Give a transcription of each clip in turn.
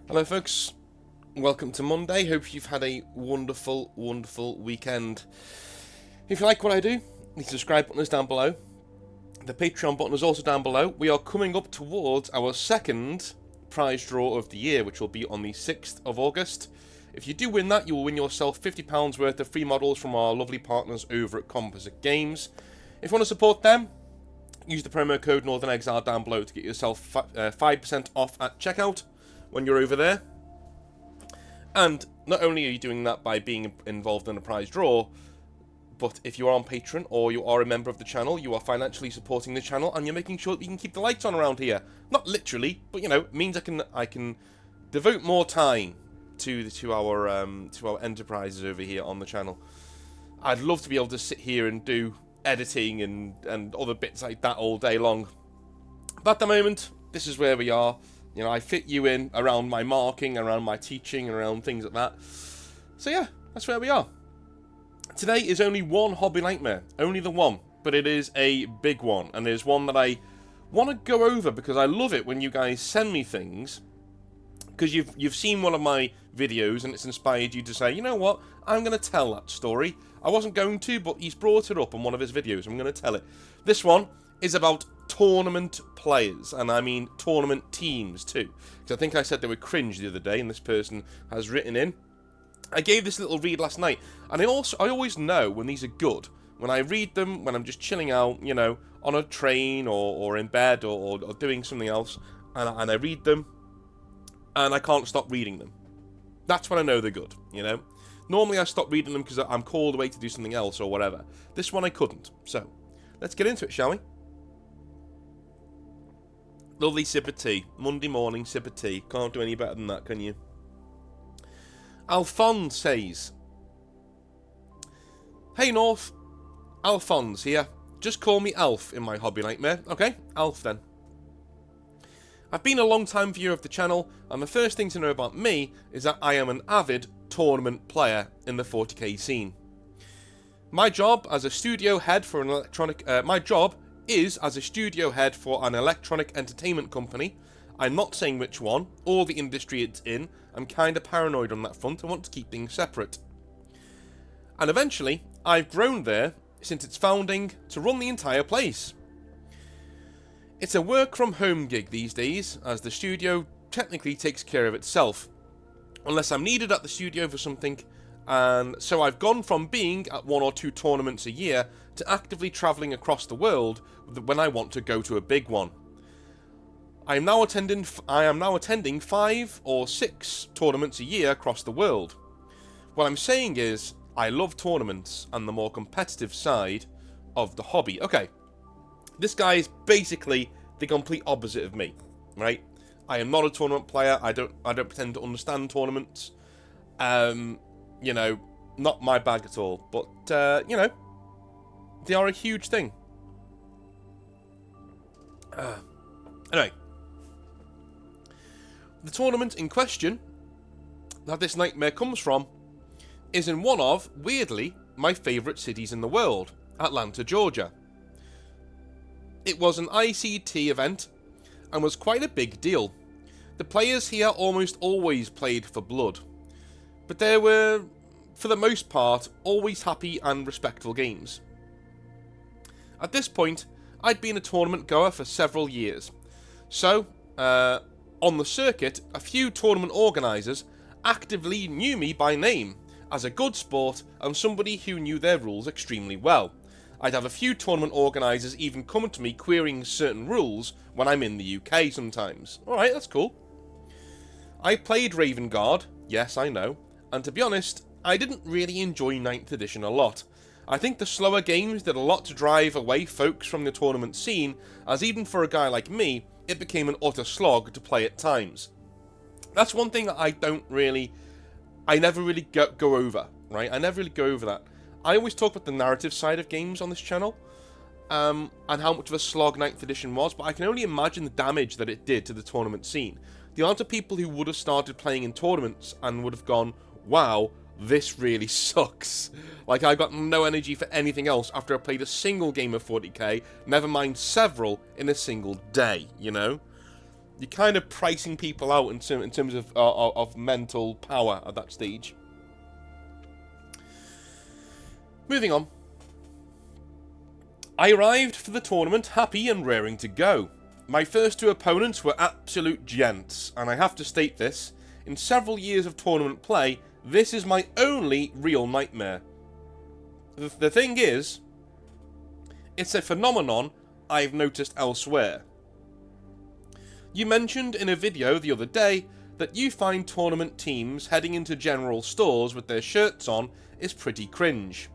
Hello folks, welcome to Monday. Hope you've had a wonderful weekend. If you like what I do, the subscribe button is down below. The Patreon button is also down below. We are coming up towards our second prize draw of the year, which will be on the 6th of August. If you do win that, you will win yourself £50 worth of free models from our lovely partners over at Composite Games. If you want to support them, use the promo code Northern Exile down below to get yourself 5% off at checkout when you're over there. And not only are you doing that by being involved in a prize draw, but if you are on Patreon or you are a member of the channel, you are financially supporting the channel and you're making sure that we can keep the lights on around here. Not literally, but you know, it means I can devote more time to our enterprises over here on the channel. I'd love to be able to sit here and do editing and other bits like that all day long. But at the moment, this is where we are. You know, I fit you in around my marking, around my teaching, around things like that. So yeah, that's where we are. Today is only one hobby nightmare, only the one, but it is a big one, and it is one that I want to go over because I love it when you guys send me things, because you've seen one of my videos and it's inspired you to say, you know what, I'm going to tell that story. I wasn't going to, but he's brought it up on one of his videos. I'm going to tell it. This one is about tournament players, and I mean tournament teams too, because I think I said they were cringe the other day, and this person has written in. I gave this little read last night, and I always know when these are good when I read them when I'm just chilling out, you know, on a train or in bed or doing something else, and I read them and I can't stop reading them. That's when I know they're good, you know. Normally I stop reading them because I'm called away to do something else or whatever. This one I couldn't. So let's get into it, shall we? Lovely sip of tea. Monday morning sip of tea. Can't do any better than that, can you? Alphonse says, "Hey North, Alphonse here. Just call me Alf in my hobby nightmare. Okay, Alf then. I've been a long time viewer of the channel, and the first thing to know about me is that I am an avid tournament player in the 40k scene. My job as a studio head for an electronic entertainment company. I'm not saying which one, or the industry it's in. I'm kinda paranoid on that front. I want to keep things separate. And eventually, I've grown there, since its founding, to run the entire place. It's a work from home gig these days, as the studio technically takes care of itself, unless I'm needed at the studio for something, and so I've gone from being at 1 or 2 tournaments a year to actively travelling across the world when I want to go to a big one. I am now attending 5 or 6 tournaments a year across the world. What I'm saying is, I love tournaments and the more competitive side of the hobby." Okay, this guy is basically the complete opposite of me, right? I am not a tournament player. I don't pretend to understand tournaments. You know, not my bag at all. But you know, they are a huge thing. Anyway. The tournament in question that this nightmare comes from is in one of, weirdly, my favourite cities in the world, Atlanta, Georgia. It was an ICT event and was quite a big deal. The players here almost always played for blood, but there were, for the most part, always happy and respectful games. At this point, I'd been a tournament goer for several years, so, on the circuit, a few tournament organisers actively knew me by name, as a good sport and somebody who knew their rules extremely well. I'd have a few tournament organisers even coming to me querying certain rules when I'm in the UK sometimes. Alright, that's cool. I played Raven Guard, yes I know, and to be honest, I didn't really enjoy 9th edition a lot. I think the slower games did a lot to drive away folks from the tournament scene, as even for a guy like me, it became an utter slog to play at times. That's one thing that I never really go over, right? I never really go over that. I always talk about the narrative side of games on this channel, and how much of a slog 9th edition was, but I can only imagine the damage that it did to the tournament scene. The amount of people who would have started playing in tournaments and would have gone, wow, this really sucks. Like, I got no energy for anything else after I played a single game of 40k, never mind several in a single day, you know? You're kind of pricing people out in terms of mental power at that stage. Moving on. I arrived for the tournament happy and raring to go. My first two opponents were absolute gents, and I have to state this, in several years of tournament play, this is my only real nightmare. The thing is, it's a phenomenon I've noticed elsewhere. You mentioned in a video the other day that you find tournament teams heading into general stores with their shirts on is pretty cringe.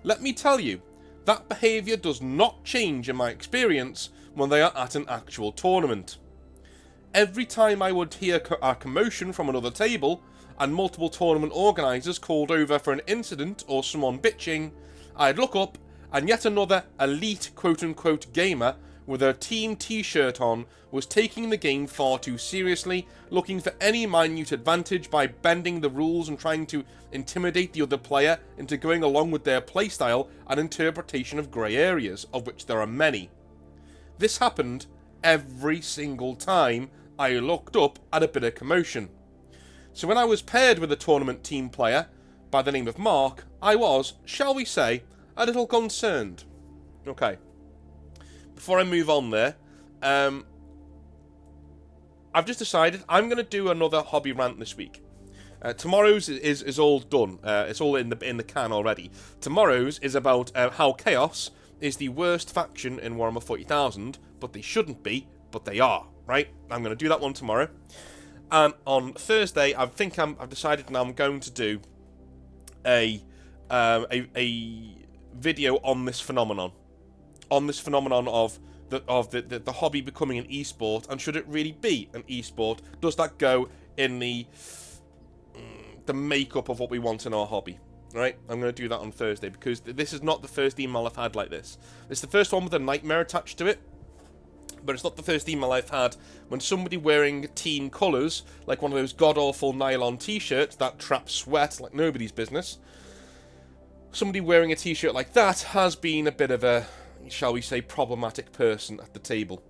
Let me tell you, that behaviour does not change in my experience when they are at an actual tournament. Every time I would hear a commotion from another table, and multiple tournament organisers called over for an incident or someone bitching, I'd look up and yet another elite quote-unquote gamer with a team t-shirt on was taking the game far too seriously, looking for any minute advantage by bending the rules and trying to intimidate the other player into going along with their playstyle and interpretation of grey areas, of which there are many. This happened every single time I looked up at a bit of commotion. So when I was paired with a tournament team player by the name of Mark, I was, shall we say, a little concerned. Okay. Before I move on there, I've just decided I'm going to do another hobby rant this week. Tomorrow's is all done. It's all in the can already. Tomorrow's is about how Chaos is the worst faction in Warhammer 40,000, but they shouldn't be, but they are, right? I'm going to do that one tomorrow. And on Thursday, I've decided now I'm going to do a video on this phenomenon. On this phenomenon of the hobby becoming an esport, and should it really be an esport? Does that go in the makeup of what we want in our hobby? Right? I'm going to do that on Thursday, because this is not the first email I've had like this. It's the first one with a nightmare attached to it, but it's not the first email I've had when somebody wearing team colours, like one of those god-awful nylon t-shirts that trap sweat like nobody's business. Somebody wearing a t-shirt like that has been a bit of a, shall we say, problematic person at the table.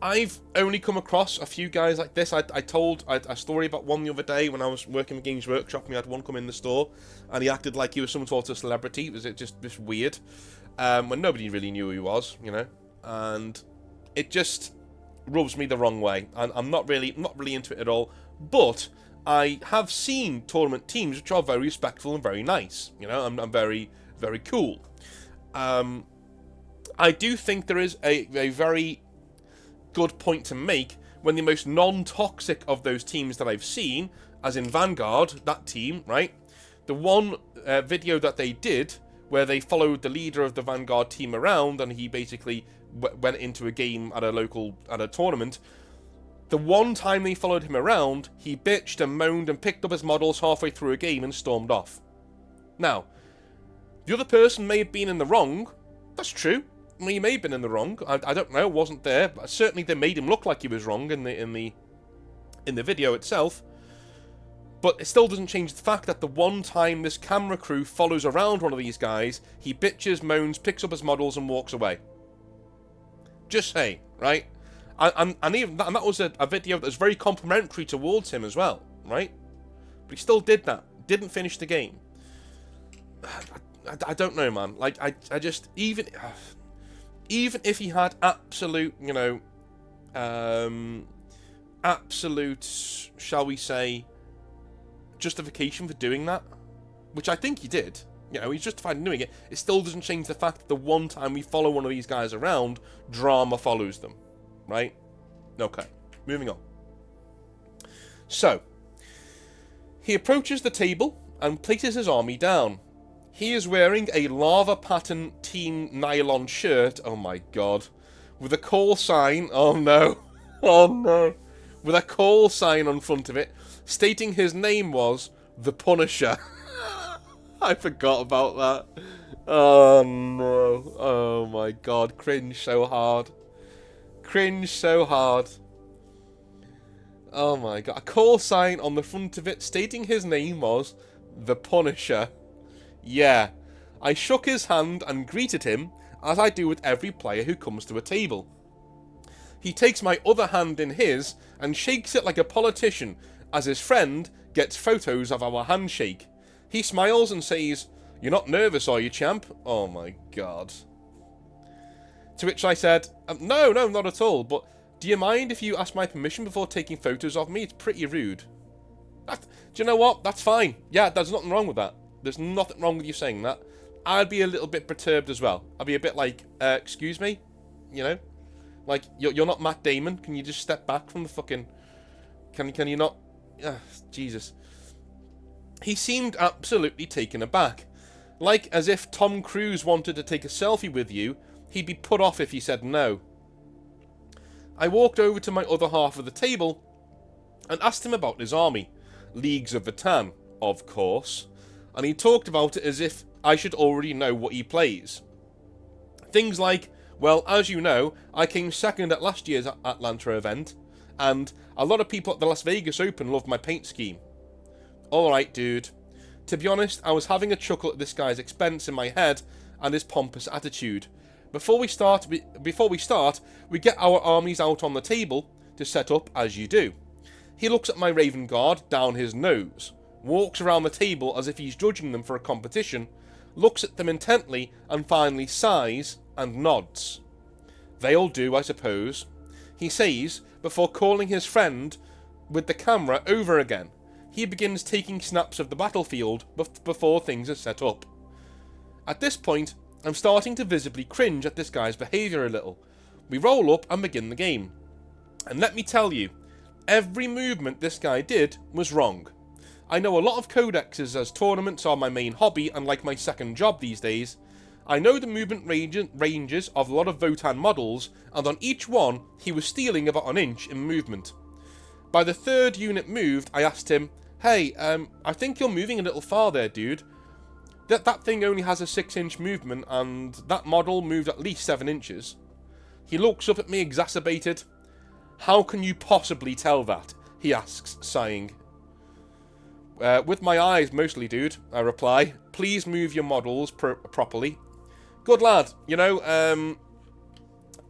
I've only come across a few guys like this. I told a story about one the other day when I was working with Games Workshop, and we had one come in the store, and he acted like he was some sort of celebrity. It was just weird, when nobody really knew who he was, you know, and it just rubs me the wrong way. And I'm not really into it at all. But I have seen tournament teams which are very respectful and very nice. You know, I'm very, very cool. I do think there is a very good point to make when the most non-toxic of those teams that I've seen, as in Vanguard, that team, right? The one video that they did where they followed the leader of the Vanguard team around, and he basically went into a game at a tournament. The one time they followed him around, he bitched and moaned and picked up his models halfway through a game and stormed off. Now, the other person may have been in the wrong. That's true. He may have been in the wrong. I don't know. Wasn't there. But certainly they made him look like he was wrong in the video itself. But it still doesn't change the fact that the one time this camera crew follows around one of these guys, he bitches, moans, picks up his models and walks away. Just saying, right? And even that, and that was a video that was very complimentary towards him as well, right? But he still did that. Didn't finish the game. I don't know, man. Like, I just, even if he had absolute, you know, absolute, shall we say, justification for doing that, which I think he did, you know, he's justified in doing it, it still doesn't change the fact that the one time we follow one of these guys around, drama follows them, right? Okay, moving on. So, he approaches the table and places his army down. He is wearing a lava pattern team nylon shirt, oh my god, with a call sign, oh no, oh no, with a call sign on front of it, stating his name was The Punisher. I forgot about that. Oh no, oh my god, cringe so hard. Cringe so hard. Oh my god, a call sign on the front of it stating his name was The Punisher. Yeah, I shook his hand and greeted him, as I do with every player who comes to a table. he takes my other hand in his and shakes it like a politician as his friend gets photos of our handshake. He smiles and says, "You're not nervous, are you, champ?" Oh my god. To which I said, no, not at all, but do you mind if you ask my permission before taking photos of me? It's pretty rude. Do you know what? That's fine. Yeah, there's nothing wrong with that. There's nothing wrong with you saying that. I'd be a little bit perturbed as well. I'd be a bit like, excuse me? You know? Like, you're not Matt Damon. Can you just step back from the fucking... Can you not... Jesus. He seemed absolutely taken aback. Like as if Tom Cruise wanted to take a selfie with you, he'd be put off if you said no. I walked over to my other half of the table and asked him about his army. Leagues of Vatan, of course. And he talked about it as if I should already know what he plays. Things like, well, as you know, I came second at last year's Atlanta event, and a lot of people at the Las Vegas Open loved my paint scheme. Alright, dude. To be honest, I was having a chuckle at this guy's expense in my head and his pompous attitude. Before we start, we get our armies out on the table to set up as you do. He looks at my Raven Guard down his nose, walks around the table as if he's judging them for a competition, looks at them intently, and finally sighs and nods. They'll do, I suppose, he says, before calling his friend with the camera over again. He begins taking snaps of the battlefield before things are set up. At this point, I'm starting to visibly cringe at this guy's behaviour a little. We roll up and begin the game. And let me tell you, every movement this guy did was wrong. I know a lot of codexes as tournaments are my main hobby and like my second job these days. I know the movement ranges of a lot of Votan models, and on each one, he was stealing about an inch in movement. By the third unit moved, I asked him, "Hey, I think you're moving a little far there, dude. That thing only has a 6-inch movement, and that model moved at least 7 inches. He looks up at me exacerbated. "How can you possibly tell that?" he asks, sighing. "With my eyes mostly, dude," I reply. "Please move your models properly." Good lad, you know,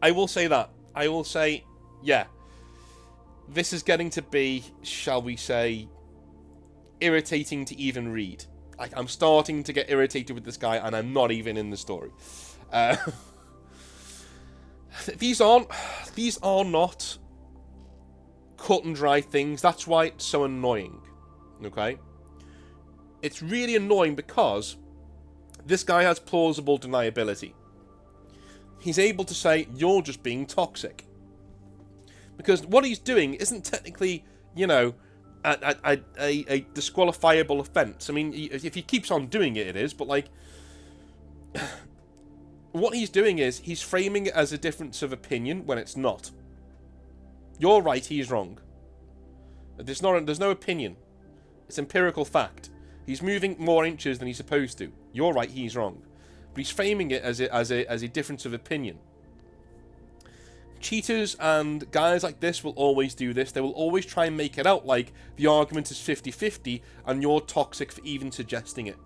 I will say that. I will say, yeah, this is getting to be, shall we say, irritating to even read. Like, I'm starting to get irritated with this guy, and I'm not even in the story. These are not cut and dry things. That's why it's so annoying. Okay? It's really annoying because this guy has plausible deniability. He's able to say, "You're just being toxic." Because what he's doing isn't technically, you know, a disqualifiable offence. I mean, if he keeps on doing it, it is, but like, what he's doing is, he's framing it as a difference of opinion when it's not. You're right, he's wrong. There's no opinion. It's empirical fact. He's moving more inches than he's supposed to. You're right, he's wrong. But he's framing it as a difference of opinion. Cheaters and guys like this will always do this. They will always try and make it out like the argument is 50-50 and you're toxic for even suggesting it.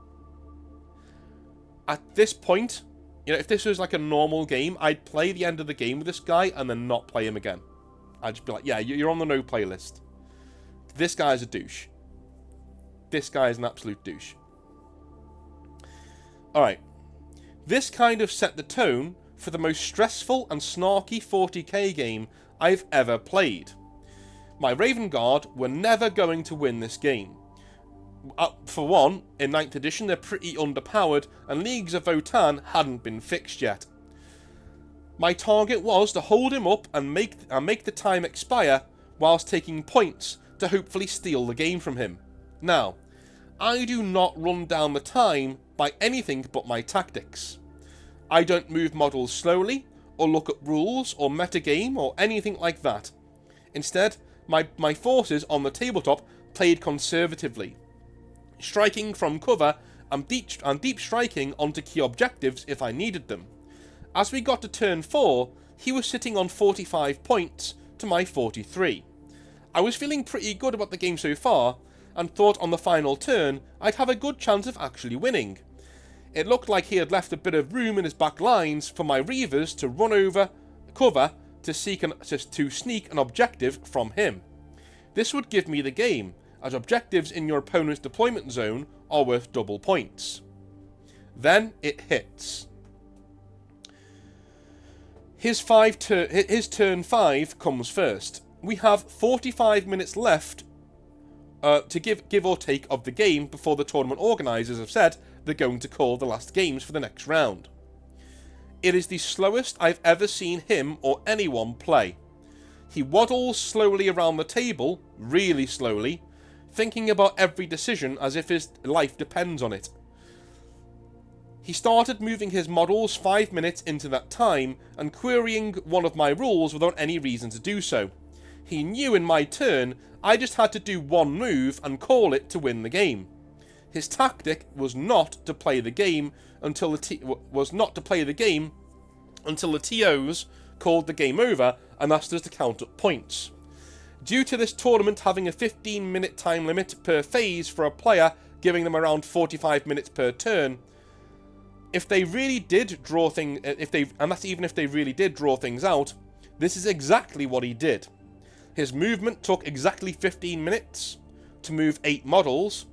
At this point, you know, if this was like a normal game, I'd play the end of the game with this guy and then not play him again. I'd just be like, yeah, you're on the no play list. This guy's a douche. This guy is an absolute douche. Alright. This kind of set the tone for the most stressful and snarky 40k game I've ever played. My Raven Guard were never going to win this game. For one, in 9th edition they're pretty underpowered and Leagues of Votan hadn't been fixed yet. My target was to hold him up and make the time expire whilst taking points to hopefully steal the game from him. Now, I do not run down the time by anything but my tactics. I don't move models slowly, or look at rules, or metagame, or anything like that. Instead, my forces on the tabletop played conservatively, striking from cover and deep striking onto key objectives if I needed them. As we got to turn 4, he was sitting on 45 points to my 43. I was feeling pretty good about the game so far, and thought on the final turn I'd have a good chance of actually winning. It looked like he had left a bit of room in his back lines for my Reavers to run over cover to sneak an objective from him. This would give me the game, as objectives in your opponent's deployment zone are worth double points. Then it hits. His turn 5 comes first. We have 45 minutes left to give or take of the game before the tournament organisers have said they're going to call the last games for the next round. It is the slowest I've ever seen him or anyone play. He waddles slowly around the table, really slowly, thinking about every decision as if his life depends on it. He started moving his models 5 minutes into that time and querying one of my rules without any reason to do so. He knew in my turn I just had to do one move and call it to win the game. His tactic was not to play the game until the TOs called the game over and asked us to count up points. Due to this tournament having a 15-minute time limit per phase for a player, giving them around 45 minutes per turn, if they really did draw things, and that's even if they really did draw things out, this is exactly what he did. His movement took exactly 15 minutes to move 8 models.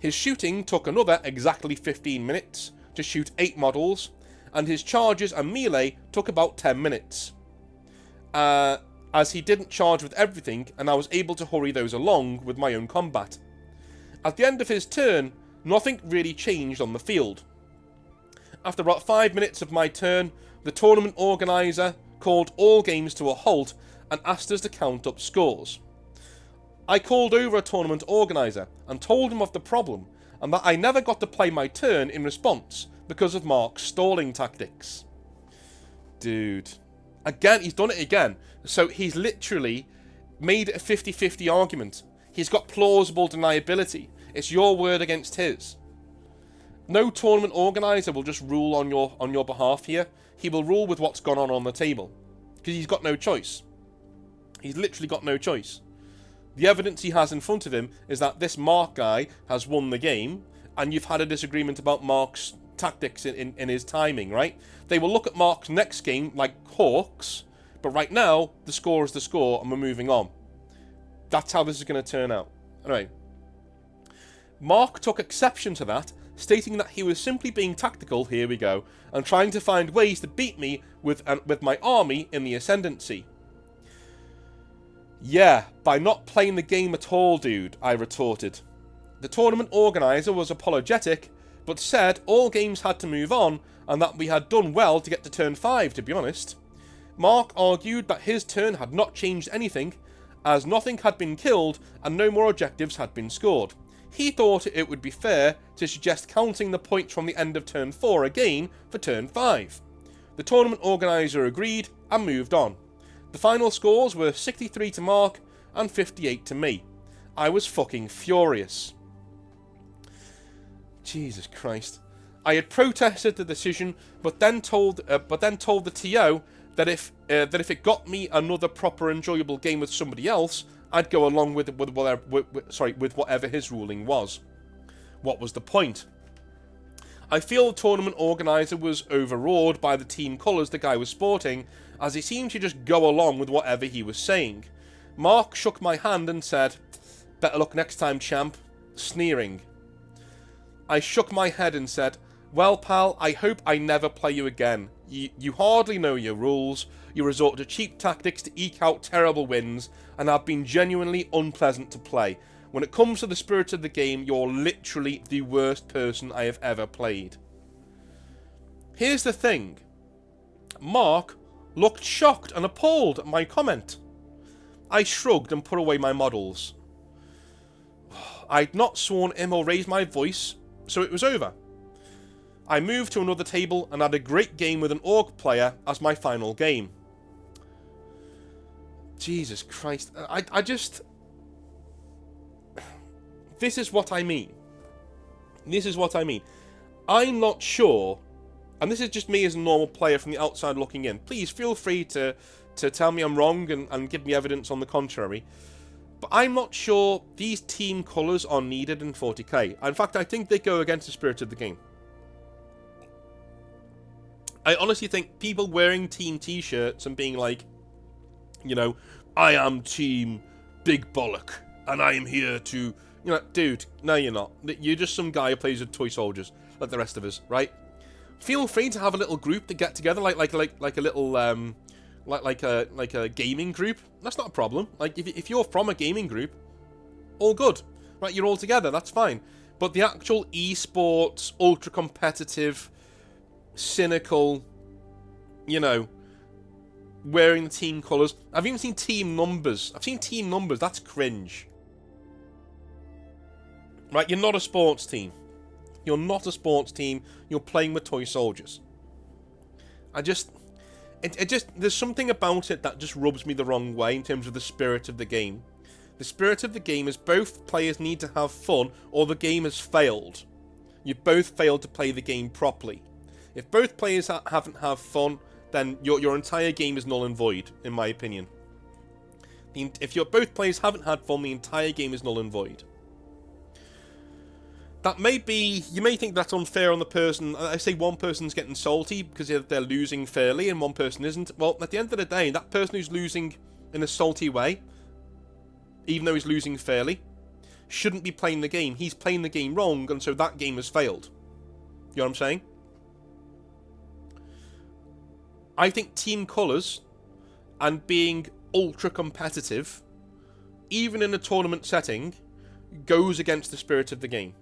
His shooting took another exactly 15 minutes to shoot 8 models, and his charges and melee took about 10 minutes. As he didn't charge with everything, and I was able to hurry those along with my own combat. At the end of his turn, nothing really changed on the field. After about 5 minutes of my turn, the tournament organiser called all games to a halt and asked us to count up scores. I called over a tournament organiser and told him of the problem and that I never got to play my turn in response because of Mark's stalling tactics. Dude. Again, he's done it again. So he's literally made it a 50-50 argument. He's got plausible deniability. It's your word against his. No tournament organiser will just rule on your behalf here. He will rule with what's gone on the table. Because he's got no choice. He's literally got no choice. The evidence he has in front of him is that this Mark guy has won the game, and you've had a disagreement about Mark's tactics in his timing, right? They will look at Mark's next game like hawks, but right now, the score is the score, and we're moving on. That's how this is going to turn out. Anyway, Mark took exception to that, stating that he was simply being tactical, here we go, and trying to find ways to beat me with my army in the ascendancy. Yeah, by not playing the game at all, dude, I retorted. The tournament organiser was apologetic, but said all games had to move on, and that we had done well to get to turn 5, to be honest. Mark argued that his turn had not changed anything, as nothing had been killed and no more objectives had been scored. He thought it would be fair to suggest counting the points from the end of turn 4 again for turn 5. The tournament organiser agreed and moved on. The final scores were 63 to Mark and 58 to me. I was fucking furious. Jesus Christ. I had protested the decision, but then told the TO that if it got me another proper enjoyable game with somebody else, I'd go along with whatever his ruling was. What was the point? I feel the tournament organiser was overawed by the team colours the guy was sporting, as he seemed to just go along with whatever he was saying. Mark shook my hand and said, "Better luck next time, champ," sneering. I shook my head and said, "Well, pal, I hope I never play you again. You hardly know your rules, you resort to cheap tactics to eke out terrible wins, and have been genuinely unpleasant to play. When it comes to the spirit of the game, you're literally the worst person I have ever played." Here's the thing. Mark looked shocked and appalled at my comment. I shrugged and put away my models. I'd not sworn him or raised my voice, so it was over. I moved to another table and had a great game with an orc player as my final game. Jesus Christ. I just... This is what I mean. This is what I mean. I'm not sure, and this is just me as a normal player from the outside looking in. Please feel free to tell me I'm wrong and give me evidence on the contrary. But I'm not sure these team colours are needed in 40k. In fact, I think they go against the spirit of the game. I honestly think people wearing team t-shirts and being like, You know, I am team Big Bollock, and I am here to... You know, dude, no you're not. You're just some guy who plays with toy soldiers, like the rest of us, right? Feel free to have a little group to get together, like a little, like a gaming group. That's not a problem. Like, if you're from a gaming group, all good. Right, you're all together, that's fine. But the actual esports, ultra-competitive, cynical, you know, wearing the team colours. I've even seen team numbers. I've seen team numbers, that's cringe. Right, you're not a sports team. You're not a sports team. You're playing with toy soldiers. There's something about it that just rubs me the wrong way in terms of the spirit of the game. The spirit of the game is both players need to have fun or the game has failed. You've both failed to play the game properly. If both players haven't had fun, then your entire game is null and void, in my opinion. If both players haven't had fun, the entire game is null and void. That may be... You may think that's unfair on the person... I say one person's getting salty because they're losing fairly and one person isn't. Well, at the end of the day, that person who's losing in a salty way, even though he's losing fairly, shouldn't be playing the game. He's playing the game wrong, and so that game has failed. You know what I'm saying? I think team colours and being ultra-competitive, even in a tournament setting, goes against the spirit of the game.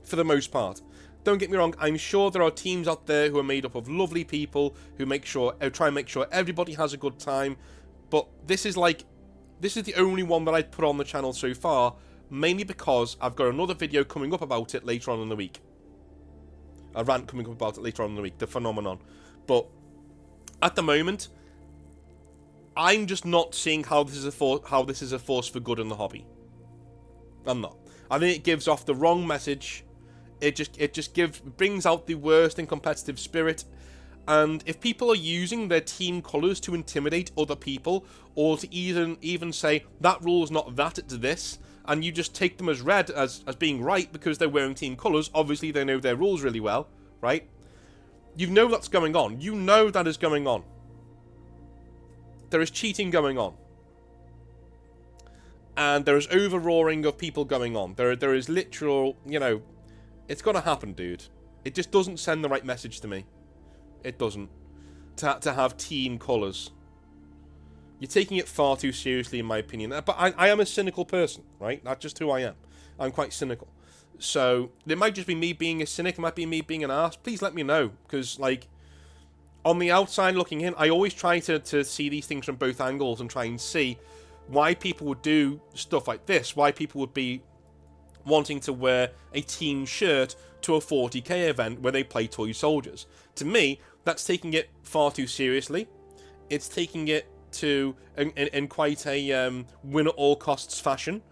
For the most part. Don't get me wrong, I'm sure there are teams out there who are made up of lovely people who try and make sure everybody has a good time, but this is the only one that I'd put on the channel so far, mainly because I've got another video coming up about it later on in the week. A rant coming up about it later on in the week, the phenomenon. But at the moment, I'm just not seeing how this is a force for good in the hobby. I'm not. I think it gives off the wrong message. It just brings out the worst in competitive spirit, and if people are using their team colours to intimidate other people, or to even say that rule's not that, it's this, and you just take them as read as being right because they're wearing team colours, obviously they know their rules really well, right? You know that's going on. You know that is going on. There is cheating going on. And there is over-roaring of people going on. There is literal, you know... It's gonna happen, dude. It just doesn't send the right message to me. It doesn't. To have team colours. You're taking it far too seriously, in my opinion. But I am a cynical person, right? That's just who I am. I'm quite cynical. So, it might just be me being a cynic. It might be me being an arse. Please let me know. Because, like, on the outside looking in, I always try to see these things from both angles and try and see why people would do stuff like this. Why people would be wanting to wear a team shirt to a 40k event where they play toy soldiers. To me, that's taking it far too seriously. It's taking it to in quite a win at all costs fashion.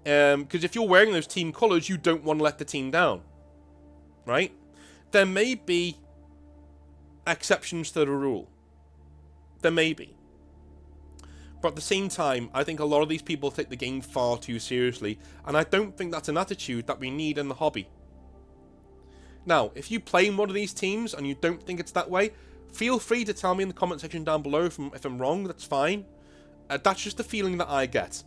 Because if you're wearing those team colours, you don't want to let the team down, right? There may be exceptions to the rule. There may be. But at the same time, I think a lot of these people take the game far too seriously, and I don't think that's an attitude that we need in the hobby. Now, if you play in one of these teams and you don't think it's that way, feel free to tell me in the comment section down below if I'm wrong, that's fine. That's just the feeling that I get.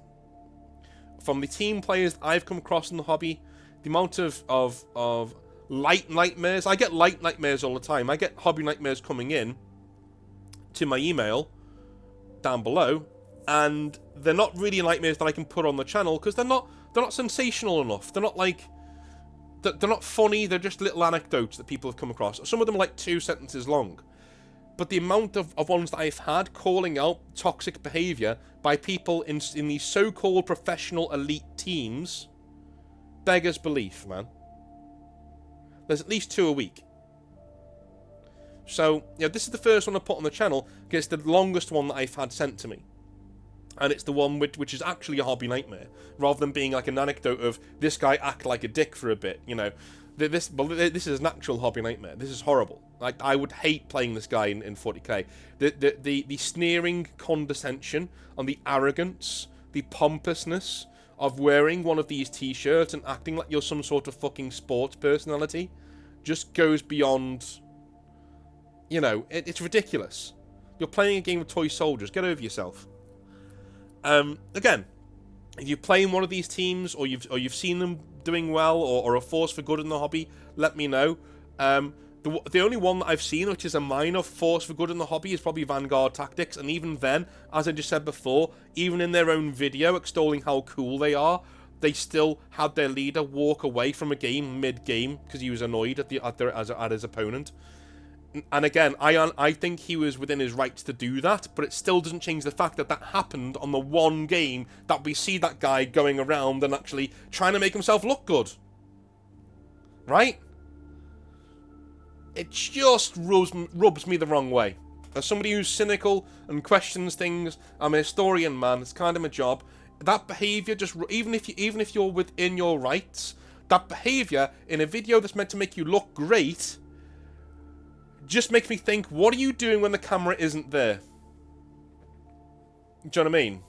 From the team players I've come across in the hobby, the amount of light nightmares, I get light nightmares all the time. I get hobby nightmares coming in to my email down below, and they're not really nightmares that I can put on the channel because they're not sensational enough. They're not funny. They're just little anecdotes that people have come across. Some of them are like 2 sentences long. But the amount of ones that I've had calling out toxic behaviour by people in these so-called professional elite teams beggars belief, man. There's at least 2 a week. So, you know, this is the first one I put on the channel because it's the longest one that I've had sent to me. And it's the one which is actually a hobby nightmare, rather than being like an anecdote of this guy act like a dick for a bit, you know. This is an actual hobby nightmare. This is horrible. Like, I would hate playing this guy in 40k. The sneering condescension and the arrogance, the pompousness of wearing one of these t-shirts and acting like you're some sort of fucking sports personality just goes beyond, you know, it's ridiculous. You're playing a game of toy soldiers. Get over yourself. Again, if you play in one of these teams, or you've seen them doing well, or a force for good in the hobby, let me know. The only one that I've seen, which is a minor force for good in the hobby, is probably Vanguard Tactics, and even then, as I just said before, even in their own video extolling how cool they are, they still had their leader walk away from a game mid-game because he was annoyed at his opponent. And again, I think he was within his rights to do that, but it still doesn't change the fact that that happened on the one game that we see that guy going around and actually trying to make himself look good. Right? It just rubs me the wrong way. As somebody who's cynical and questions things, I'm a historian, man. It's kind of my job. That behaviour just, even if you're within your rights, that behaviour in a video that's meant to make you look great just makes me think, what are you doing when the camera isn't there? Do you know what I mean?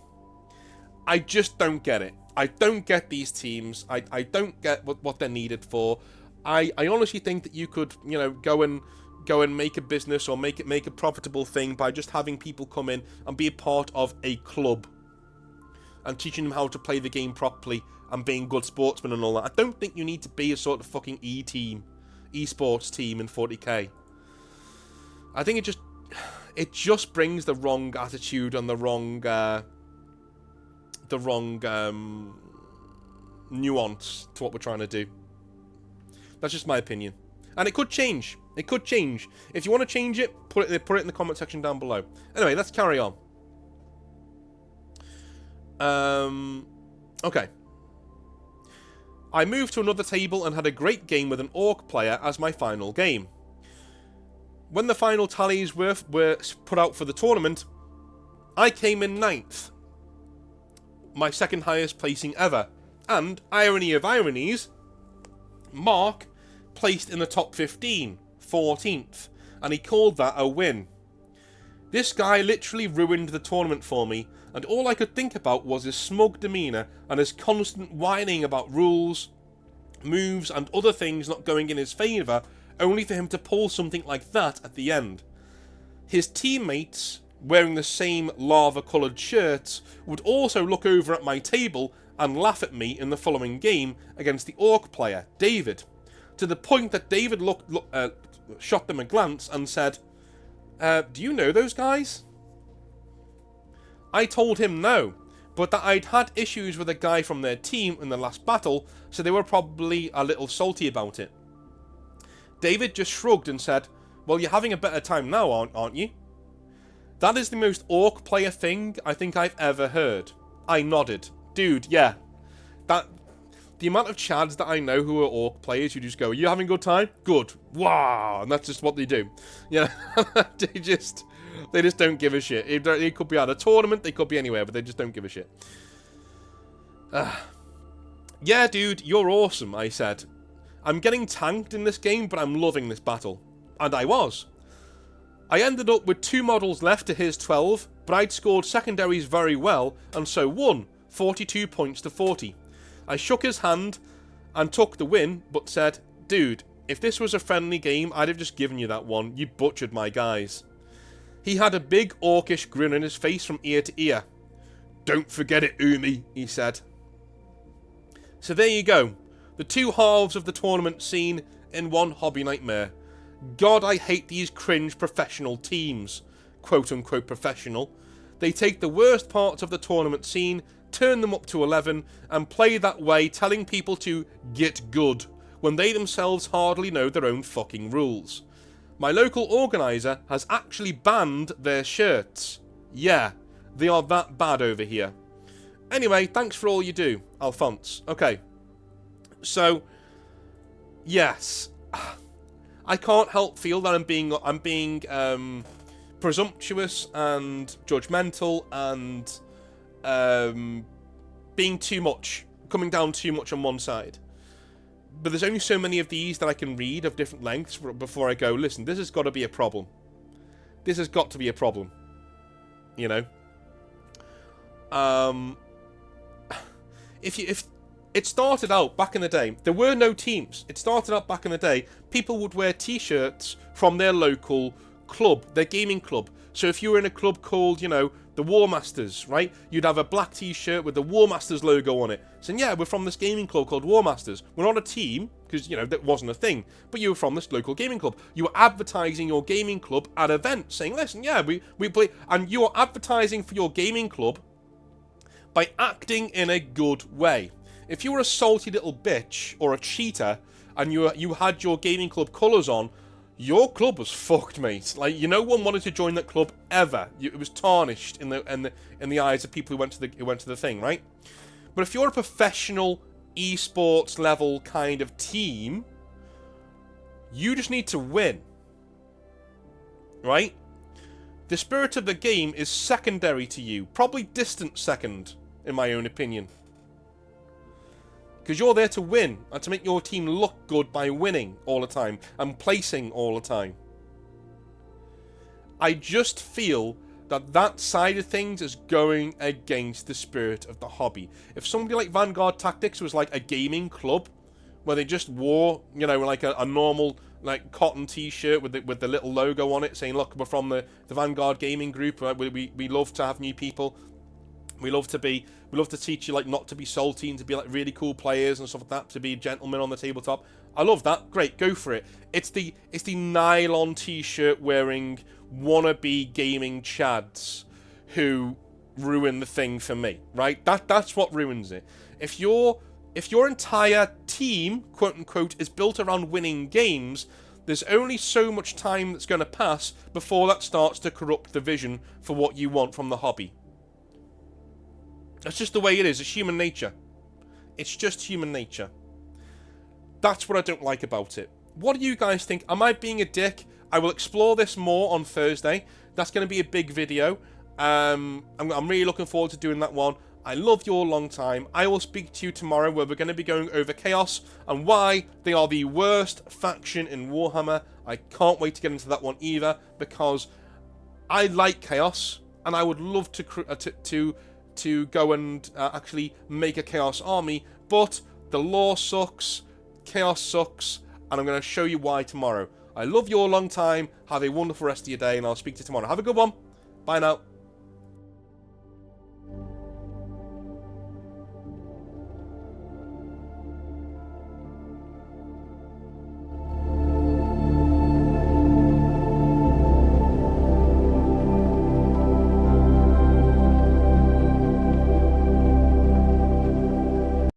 I just don't get it. I don't get these teams. I don't get what they're needed for. I honestly think that you could, you know, go and make a business or make a profitable thing by just having people come in and be a part of a club and teaching them how to play the game properly and being good sportsmen and all that. I don't think you need to be a sort of fucking esports team in 40k. I think it just brings the wrong attitude and the wrong nuance to what we're trying to do. That's just my opinion, and it could change. It could change. If you want to change it, put it in the comment section down below. Anyway, let's carry on. Okay. I moved to another table and had a great game with an orc player as my final game. When the final tallies were put out for the tournament, I came in 9th. My second highest placing ever. And, irony of ironies, Mark placed in the top 15, 14th, and he called that a win. This guy literally ruined the tournament for me, and all I could think about was his smug demeanour and his constant whining about rules, moves, and other things not going in his favour, only for him to pull something like that at the end. His teammates, wearing the same lava-coloured shirts, would also look over at my table and laugh at me in the following game against the orc player, David, to the point that David shot them a glance and said, do you know those guys? I told him no, but that I'd had issues with a guy from their team in the last battle, so they were probably a little salty about it. David just shrugged and said, well, you're having a better time now, aren't you? That is the most orc player thing I think I've ever heard. I nodded. Dude, yeah. The amount of chads that I know who are orc players who just go, you having a good time? Good. Wow. And that's just what they do. Yeah. They just don't give a shit. It could be at a tournament, they could be anywhere, but they just don't give a shit. Yeah, dude, you're awesome, I said. I'm getting tanked in this game, but I'm loving this battle. And I was. I ended up with 2 models left to his 12, but I'd scored secondaries very well, and so won, 42 points to 40. I shook his hand and took the win, but said, dude, if this was a friendly game, I'd have just given you that one. You butchered my guys. He had a big orcish grin on his face from ear to ear. Don't forget it, Umi, he said. So there you go. The 2 halves of the tournament scene in one hobby nightmare. God, I hate these cringe professional teams. Quote-unquote professional. They take the worst parts of the tournament scene, turn them up to 11, and play that way, telling people to get good, when they themselves hardly know their own fucking rules. My local organiser has actually banned their shirts. Yeah, they are that bad over here. Anyway, thanks for all you do, Alphonse. Okay. So, yes. I can't help feel that I'm being presumptuous and judgmental and being too much, coming down too much on one side. But there's only so many of these that I can read of different lengths before I go, listen, this has got to be a problem. This has got to be a problem. You know? If it started out back in the day, there were no teams. It started out back in the day, people would wear t-shirts from their local club, their gaming club. So if you were in a club called, you know, the War Masters, right? You'd have a black t-shirt with the War Masters logo on it, saying, yeah, we're from this gaming club called War Masters. We're not a team, because, you know, that wasn't a thing, but you were from this local gaming club. You were advertising your gaming club at events, saying, listen, yeah, we play, and you are advertising for your gaming club by acting in a good way. If you were a salty little bitch or a cheater, and you had your gaming club colours on, your club was fucked, mate. Like, no one wanted to join that club ever. It was tarnished in the eyes of people who went to the thing, right? But if you're a professional esports level kind of team, you just need to win, right? The spirit of the game is secondary to you, probably distant second, in my own opinion. Because you're there to win, and to make your team look good by winning all the time, and placing all the time. I just feel that that side of things is going against the spirit of the hobby. If somebody like Vanguard Tactics was like a gaming club, where they just wore, like a normal like cotton t-shirt with the little logo on it, saying, look, we're from the Vanguard Gaming Group, we love to have new people. We love to teach you like not to be salty and to be like really cool players and stuff like that, to be gentlemen on the tabletop. I love that. Great, go for it. It's the nylon t-shirt wearing wannabe gaming chads who ruin the thing for me, right? That's what ruins it. If your entire team, quote unquote, is built around winning games, there's only so much time that's going to pass before that starts to corrupt the vision for what you want from the hobby. That's just the way it is. It's human nature. It's just human nature. That's what I don't like about it. What do you guys think? Am I being a dick? I will explore this more on Thursday. That's going to be a big video. I'm really looking forward to doing that one. I love you all long time. I will speak to you tomorrow, where we're going to be going over Chaos and why they are the worst faction in Warhammer. I can't wait to get into that one either, because I like Chaos and I would love to go and actually make a Chaos army, but the lore sucks, Chaos sucks, and I'm going to show you why tomorrow. I love you all long time. Have a wonderful rest of your day, and I'll speak to you tomorrow. Have a good one. Bye now.